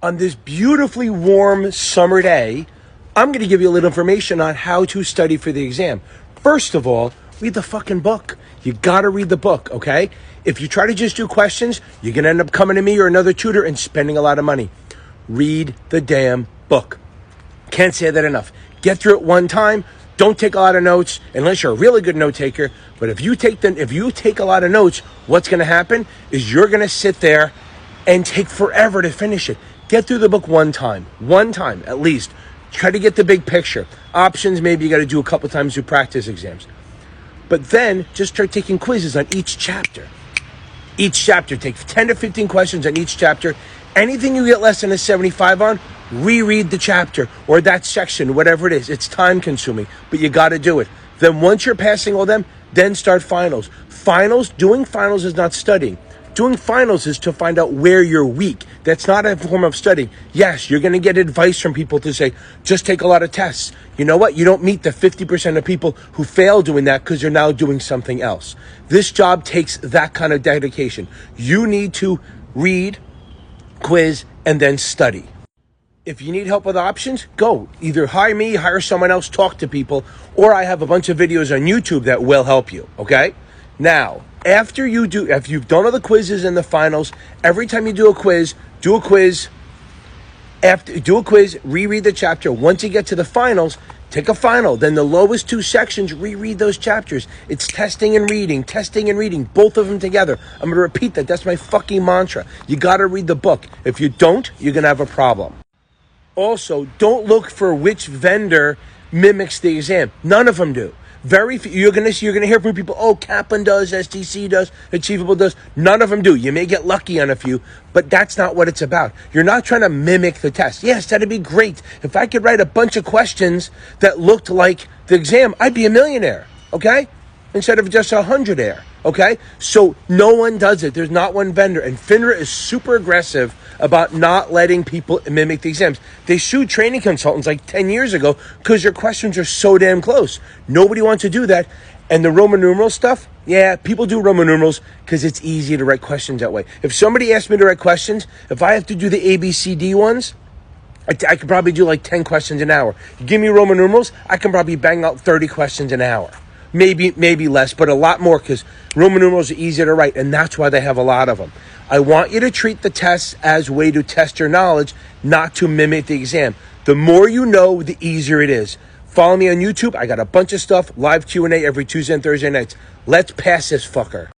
On this beautifully warm summer day, I'm going to give you a little information on how to study for the exam. First of all, read the fucking book. You got to read the book, okay? If you try to just do questions, you're going to end up coming to me or another tutor and spending a lot of money. Read the damn book. Can't say that enough. Get through it one time. Don't take a lot of notes unless you're a really good note taker. But if you take a lot of notes, what's going to happen is you're going to sit there and take forever to finish it. Get through the book one time at least. Try to get the big picture. Options, maybe you got to do a couple times through practice exams. But then just start taking quizzes on each chapter. Each chapter, take 10 to 15 questions on each chapter. Anything you get less than a 75 on, reread the chapter or that section, whatever it is. It's time consuming, but you got to do it. Then once you're passing all them, then start finals. Doing finals is not studying. Doing finals is to find out where you're weak. That's not a form of studying. Yes, you're going to get advice from people to say, just take a lot of tests. You know what? You don't meet the 50% of people who fail doing that because you're now doing something else. This job takes that kind of dedication. You need to read, quiz, and then study. If you need help with options, go. Either hire me, hire someone else, talk to people, or I have a bunch of videos on YouTube that will help you, okay? Now, if you've done all the quizzes and the finals, every time you do a quiz, reread the chapter. Once you get to the finals, take a final. Then the lowest two sections, reread those chapters. It's testing and reading, both of them together. I'm going to repeat that. That's my fucking mantra. You got to read the book. If you don't, you're going to have a problem. Also, don't look for which vendor mimics the exam. None of them do. Very few. You're gonna hear from people. Oh, Kaplan does, STC does, Achievable does. None of them do. You may get lucky on a few, but that's not what it's about. You're not trying to mimic the test. Yes, that'd be great. If I could write a bunch of questions that looked like the exam, I'd be a millionaire. Okay, instead of just 100 air. Okay, so no one does it. There's not one vendor, and FINRA is super aggressive about not letting people mimic the exams. They sued training consultants like 10 years ago because your questions are so damn close. Nobody wants to do that. And the Roman numeral stuff, yeah, people do Roman numerals because it's easy to write questions that way. If somebody asks me to write questions, if I have to do the ABCD ones, I could probably do like 10 questions an hour. You give me Roman numerals, I can probably bang out 30 questions an hour. Maybe less, but a lot more because Roman numerals are easier to write, and that's why they have a lot of them. I want you to treat the tests as a way to test your knowledge, not to mimic the exam. The more you know, the easier it is. Follow me on YouTube. I got a bunch of stuff, live Q&A every Tuesday and Thursday nights. Let's pass this fucker.